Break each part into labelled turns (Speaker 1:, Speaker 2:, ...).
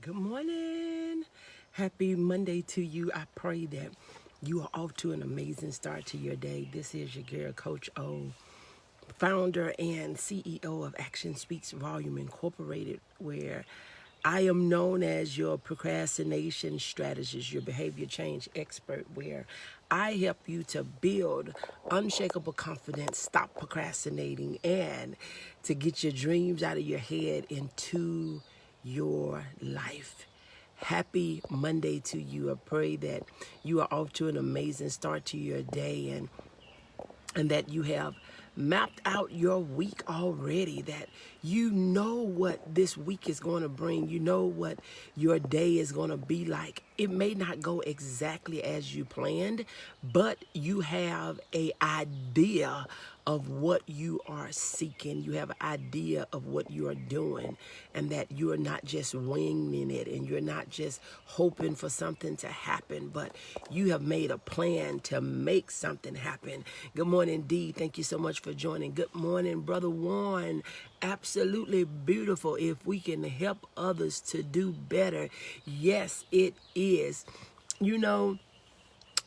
Speaker 1: Good morning. Happy Monday to you. I pray that you are off to an amazing start to your day. This is your girl, Coach O, founder and CEO of Action Speaks Volume Incorporated, where I am known as your procrastination strategist, your behavior change expert, where I help you to build unshakable confidence, stop procrastinating, and to get your dreams out of your head into your life. Happy Monday to you. I pray that you are off to an amazing start to your day and that you have mapped out your week already, that you know what this week is going to bring. You know what your day is going to be like. It may not go exactly as you planned, but you have an idea of what you are seeking. You have an idea of what you are doing, and that you are not just winging it and you're not just hoping for something to happen, but you have made a plan to make something happen. Good morning, Dee. Thank you so much for joining. Good morning, Brother Warren. Absolutely beautiful. If we can help others to do better, yes, it is. You know,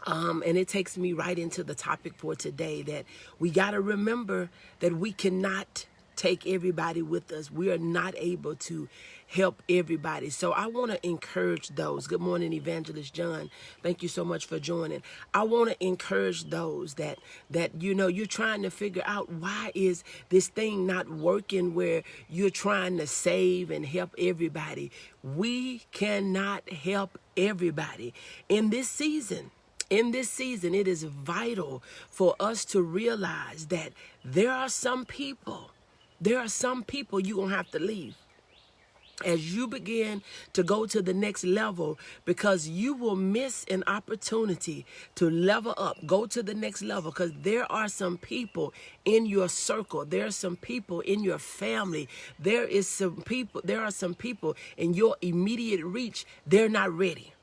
Speaker 1: and it takes me right into the topic for today, that we got to remember that we cannot take everybody with us. We are not able to help everybody. So I want to encourage those. Good morning, Evangelist John. Thank you so much for joining. I want to encourage those that you're trying to figure out, why is this thing not working, where you're trying to save and help everybody. We cannot help everybody in this season. In this season, it is vital for us to realize that there are some people you're going to have to leave as you begin to go to the next level, because you will miss an opportunity to level up, go to the next level, because there are some people in your circle. There are some people in your family. There are some people in your immediate reach. They're not ready.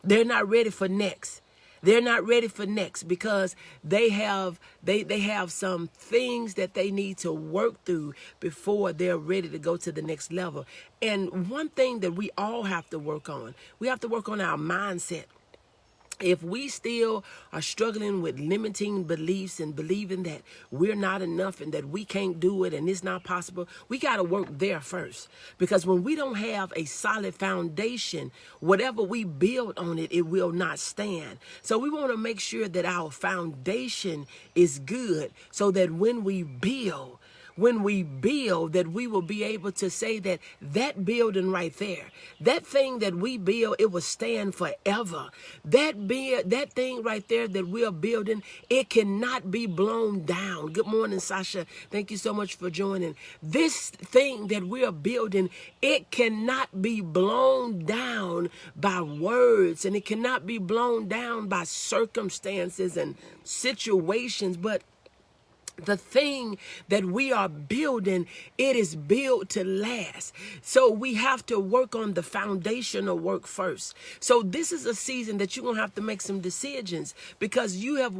Speaker 1: They're not ready for next. They're not ready for next because they have some things that they need to work through before they're ready to go to the next level. And one thing that we all have to work on, we have to work on our mindset. If we still are struggling with limiting beliefs and believing that we're not enough and that we can't do it and it's not possible, we got to work there first. Because when we don't have a solid foundation, whatever we build on it, it will not stand. So we want to make sure that our foundation is good, so that when we build, that we will be able to say that that building right there, that thing that we build, it will stand forever. That thing right there that we are building, it cannot be blown down. Good morning, Sasha. Thank you so much for joining. This thing that we are building, it cannot be blown down by words, and it cannot be blown down by circumstances and situations, but the thing that we are building, it is built to last. So we have to work on the foundational work first. So this is a season that you're going to have to make some decisions, because you have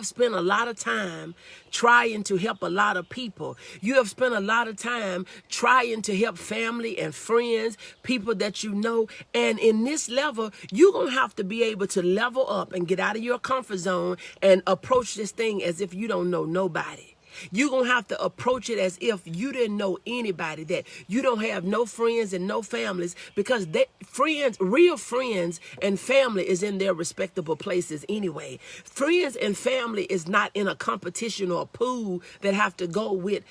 Speaker 1: spent a lot of time trying to help a lot of people. You have spent a lot of time trying to help family and friends, people that you know. And in this level, you're going to have to be able to level up and get out of your comfort zone and approach this thing as if you don't know nobody. You're going to have to approach it as if you didn't know anybody, that you don't have no friends and no families, because real friends and family is in their respectable places anyway. Friends and family is not in a competition or a pool that have to go with,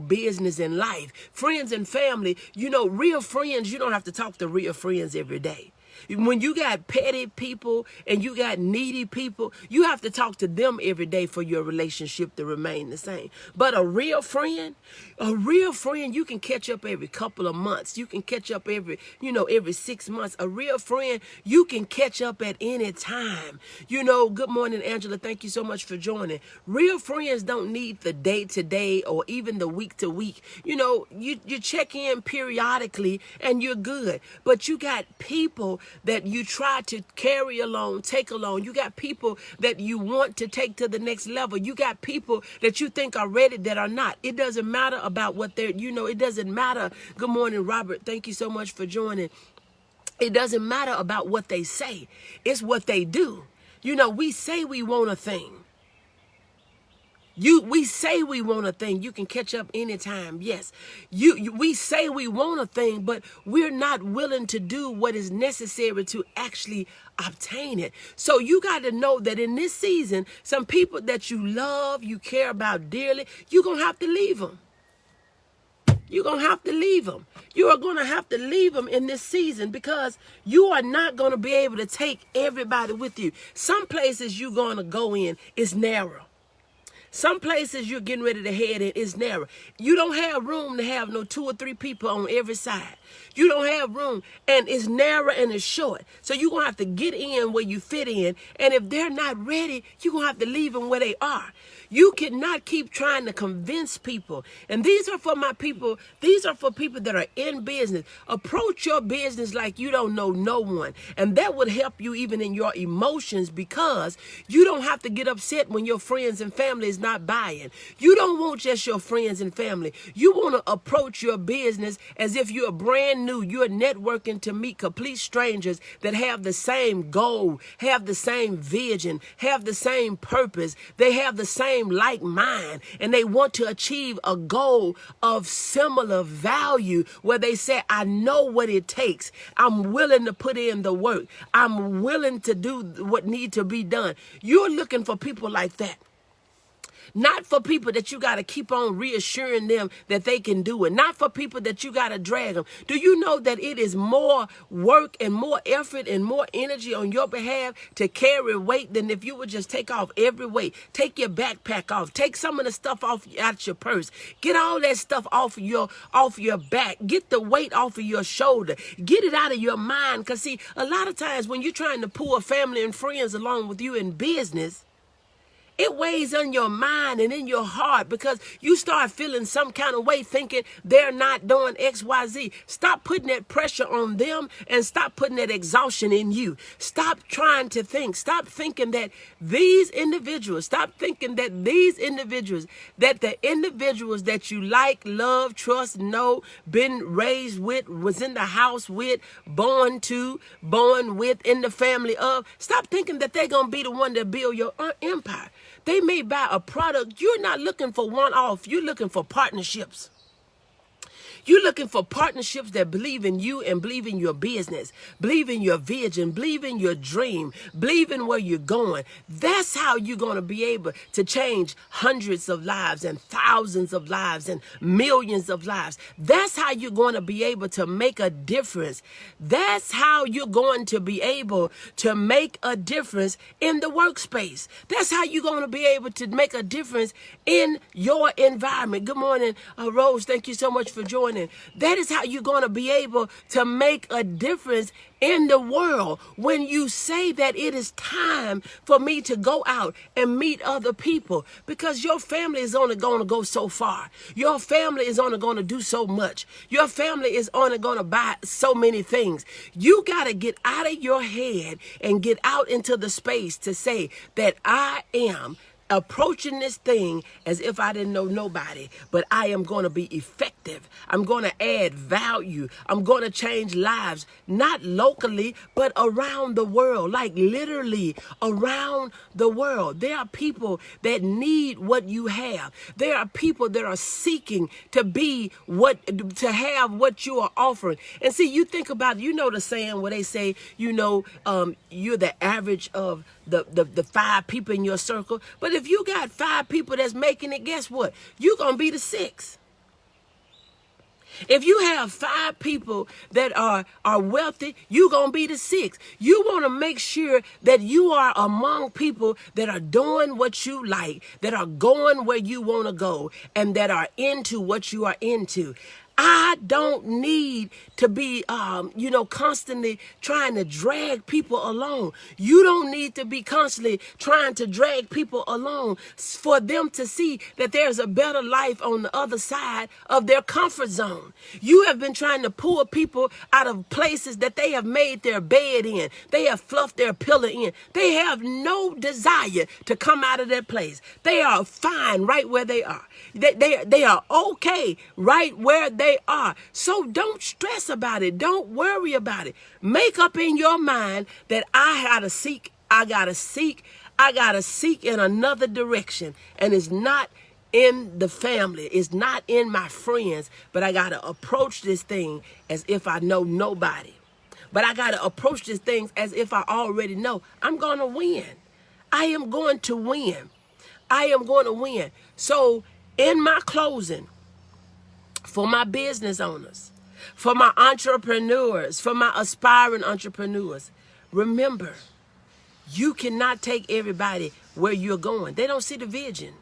Speaker 1: business and life. Friends and family, real friends, you don't have to talk to real friends every day. When you got petty people and you got needy people, you have to talk to them every day for your relationship to remain the same. But a real friend, you can catch up every couple of months. You can catch up every 6 months. A real friend, you can catch up at any time. Good morning, Angela. Thank you so much for joining. Real friends don't need the day to day or even the week to week. You check in periodically and you're good. But you got people that you try to carry along, take along. You got people that you want to take to the next level. You got people that you think are ready that are not. It doesn't matter about what they're, it doesn't matter. Good morning, Robert. Thank you so much for joining. It doesn't matter about what they say. It's what they do. We say we want a thing. We say we want a thing. You can catch up anytime. Yes. We say we want a thing, but we're not willing to do what is necessary to actually obtain it. So you got to know that in this season, some people that you love, you care about dearly, you're going to have to leave them. You're going to have to leave them. You are going to have to leave them in this season because you are not going to be able to take everybody with you. Some places you're going to go in is narrow. Some places you're getting ready to head in is narrow. You don't have room to have no 2 or 3 people on every side. You don't have room, and it's narrow and it's short. So you're going to have to get in where you fit in. And if they're not ready, you're going to have to leave them where they are. You cannot keep trying to convince people. And these are for my people. These are for people that are in business. Approach your business like you don't know no one. And that would help you even in your emotions because you don't have to get upset when your friends and family is not buying. You don't want just your friends and family. You want to approach your business as if you're brand new. You're networking to meet complete strangers that have the same goal, have the same vision, have the same purpose. They have the same like mind, and they want to achieve a goal of similar value where they say, I know what it takes. I'm willing to put in the work. I'm willing to do what needs to be done. You're looking for people like that. Not for people that you got to keep on reassuring them that they can do it. Not for people that you got to drag them. Do you know that it is more work and more effort and more energy on your behalf to carry weight than if you would just take off every weight? Take your backpack off. Take some of the stuff off out your purse. Get all that stuff off your back. Get the weight off of your shoulder. Get it out of your mind. Because see, a lot of times when you're trying to pull family and friends along with you in business, it weighs on your mind and in your heart because you start feeling some kind of way thinking they're not doing X, Y, Z. Stop putting that pressure on them and stop putting that exhaustion in you. Stop trying to think. Stop thinking that these individuals, that the individuals that you like, love, trust, know, been raised with, was in the house with, born with, in the family of, stop thinking that they're going to be the one that build your empire. They may buy a product. You're not looking for one-off. You're looking for partnerships. You're looking for partnerships that believe in you and believe in your business, believe in your vision, believe in your dream, believe in where you're going. That's how you're going to be able to change hundreds of lives and thousands of lives and millions of lives. That's how you're going to be able to make a difference. That's how you're going to be able to make a difference in the workspace. That's how you're going to be able to make a difference in your environment. Good morning, Rose. Thank you so much for joining. That is how you're going to be able to make a difference in the world when you say that it is time for me to go out and meet other people, because your family is only going to go so far. Your family is only going to do so much. Your family is only going to buy so many things. You got to get out of your head and get out into the space to say that I am approaching this thing as if I didn't know nobody, but I am going to be effective. I'm going to add value. I'm going to change lives, not locally, but around the world, like literally around the world. There are people that need what you have. There are people that are seeking to have what you are offering. And see, you think about, the saying where they say, you're the average of the 5 people in your circle. But if you got 5 people that's making it, guess what? You're going to be the 6th. If you have 5 people that are wealthy, you're going to be the 6th. You want to make sure that you are among people that are doing what you like, that are going where you want to go, and that are into what you are into. I don't need to be, constantly trying to drag people along. You don't need to be constantly trying to drag people along for them to see that there's a better life on the other side of their comfort zone. You have been trying to pull people out of places that they have made their bed in. They have fluffed their pillow in. They have no desire to come out of that place. They are fine right where they are. They are okay right where they are. So don't stress about it. Don't worry about it. Make up in your mind that I gotta seek in another direction. And it's not in the family. It's not in my friends. But I gotta approach this thing as if I know nobody. But I gotta approach this thing as if I already know I'm gonna win. I am going to win. I am going to win. So in my closing, for my business owners, for my entrepreneurs, for my aspiring entrepreneurs, remember, you cannot take everybody where you're going. They don't see the vision.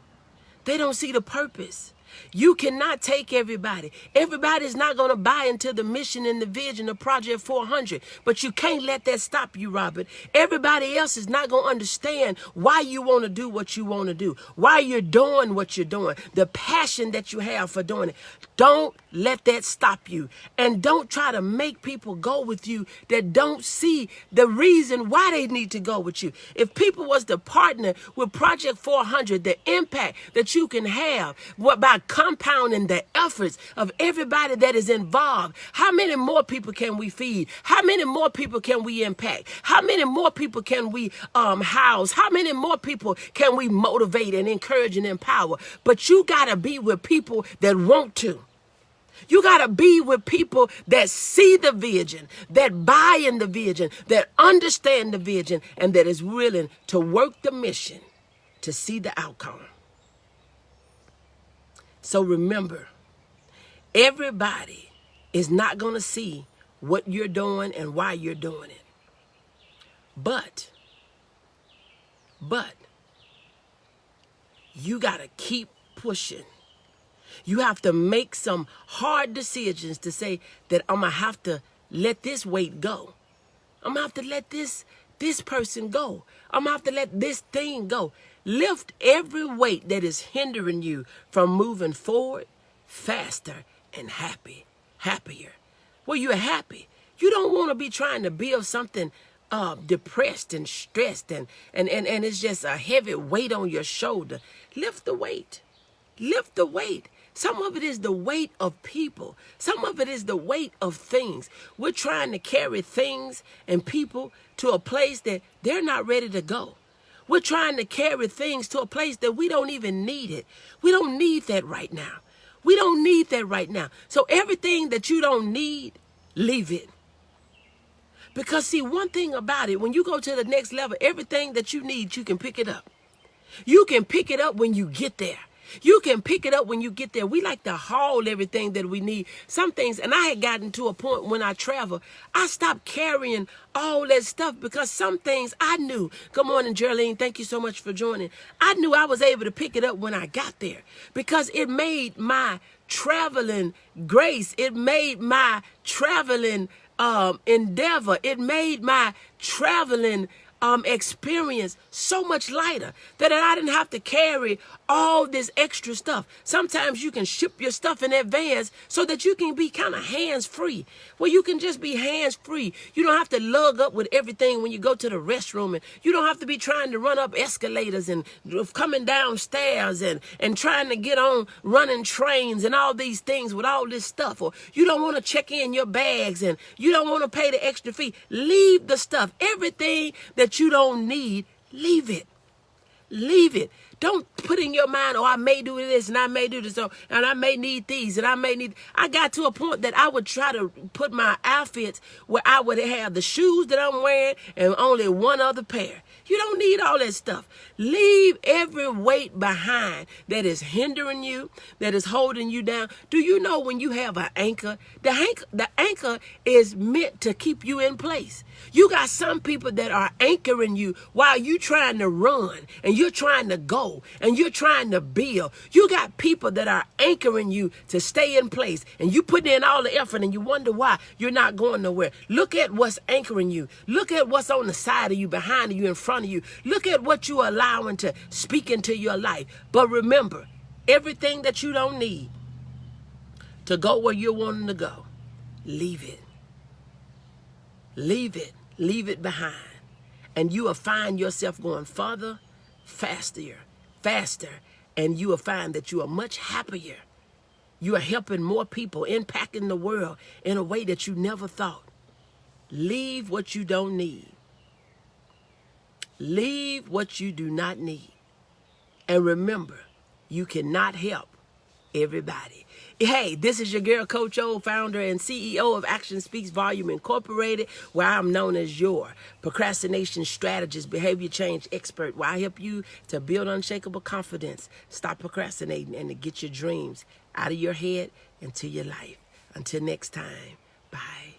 Speaker 1: They don't see the purpose. You cannot take everybody. Everybody's not going to buy into the mission and the vision of Project 400. But you can't let that stop you, Robert. Everybody else is not going to understand why you want to do what you want to do, why you're doing what you're doing, the passion that you have for doing it. Don't let that stop you. And don't try to make people go with you that don't see the reason why they need to go with you. If people was to partner with Project 400, the impact that you can have by compounding the efforts of everybody that is involved, how many more people can we feed? How many more people can we impact? How many more people can we house? How many more people can we motivate and encourage and empower? But you got to be with people that want to. You got to be with people that see the vision, that buy in the vision, that understand the vision, and that is willing to work the mission to see the outcome. So remember, everybody is not going to see what you're doing and why you're doing it. But you got to keep pushing. You have to make some hard decisions to say that I'm going to have to let this weight go. I'm going to have to let this person go. I'm going to have to let this thing go. Lift every weight that is hindering you from moving forward faster and happier. Well, you're happy. You don't want to be trying to build something depressed and stressed and it's just a heavy weight on your shoulder. Lift the weight. Lift the weight. Some of it is the weight of people. Some of it is the weight of things. We're trying to carry things and people to a place that they're not ready to go. We're trying to carry things to a place that we don't even need it. We don't need that right now. We don't need that right now. So everything that you don't need, leave it. Because see, one thing about it, when you go to the next level, everything that you need, you can pick it up. You can pick it up when you get there. You can pick it up when you get there. We like to haul everything that we need. Some things, and I had gotten to a point when I travel, I stopped carrying all that stuff because some things I knew. Good morning, Geraldine. Thank you so much for joining. I knew I was able to pick it up when I got there because it made my traveling grace. It made my traveling endeavor. It made my traveling experience so much lighter that I didn't have to carry all this extra stuff. Sometimes you can ship your stuff in advance so that you can be kind of hands-free. Well, you can just be hands-free. You don't have to lug up with everything when you go to the restroom, and you don't have to be trying to run up escalators and coming down stairs and trying to get on running trains and all these things with all this stuff. Or you don't want to check in your bags and you don't want to pay the extra fee. Leave the stuff. Everything that you don't need, leave it. Leave it. Don't put in your mind, oh, I may do this and I may do this, and I may need these and I may need. I got to a point that I would try to put my outfits where I would have the shoes that I'm wearing and only one other pair. You don't need all that stuff. Leave every weight behind that is hindering you, that is holding you down. Do you know when you have an anchor, the anchor is meant to keep you in place. You got some people that are anchoring you while you trying to run and you're trying to go. grow and you're trying to build, you got people that are anchoring you to stay in place, and you put in all the effort and you wonder why you're not going nowhere. Look at what's anchoring you. Look at what's on the side of you, behind you, in front of you. Look at what you're allowing to speak into your life. But remember, everything that you don't need to go where you're wanting to go, leave it. Leave it. Leave it behind. And you will find yourself going further, faster, and you will find that you are much happier. You are helping more people, impacting the world in a way that you never thought. Leave what you don't need. Leave what you do not need. And remember, you cannot help everybody. Hey, this is your girl, Coach O, founder and CEO of Action Speaks Volume Incorporated, where I'm known as your procrastination strategist, behavior change expert, where I help you to build unshakable confidence, stop procrastinating, and to get your dreams out of your head into your life. Until next time, bye.